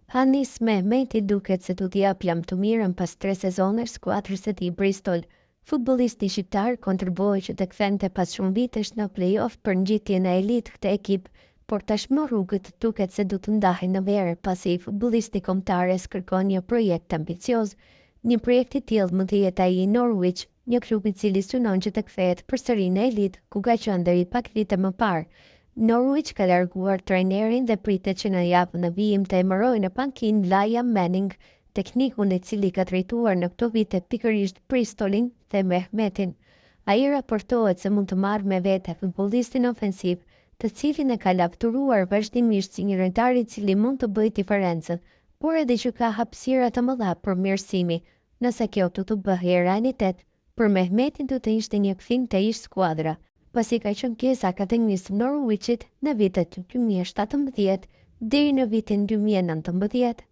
Hanis Mehmeti duket se do t'i jap jam të mirën pas 3 sezonesh skuadrës së tij Bristol. Futbollisti shqiptar kontribuoi që të kthente pas shumë vitesh në play-off për ngjitjen e elitë këtë ekip, por tashmë rrugët duket se do të ndahen në verë pasi futbollisti kombëtares kërkon një projekt ambicioz. Një projekt i tillë mund të jetë ai i Norwich, një klub i cili synon që të kthehet përsëri në elitë, ku ka qenë deri pak vite më parë. Norwich ka larguar trajnerin dhe pritet që në javën e vijim të emërojë në pankinë Liam Manning, teknikun i cili ka drejtuar në këto vite pikërisht Bristolin dhe Mehmetin. Ai raportohet se mund të marrë me vete futbollistin ofensiv, të cilin e ka lavdëruar vazhdimisht si një lojtar i cili mund të bëjë diferencën, por edhe që ka hapësira të mëdha për mirësimi. Nëse kjo do të bëhej realitet, për Mehmetin do të ishte një kthim te ish skuadra, pasi ka qenë pjesë akademisë së Norwichit në vitet 2017 deri në vitin 2019.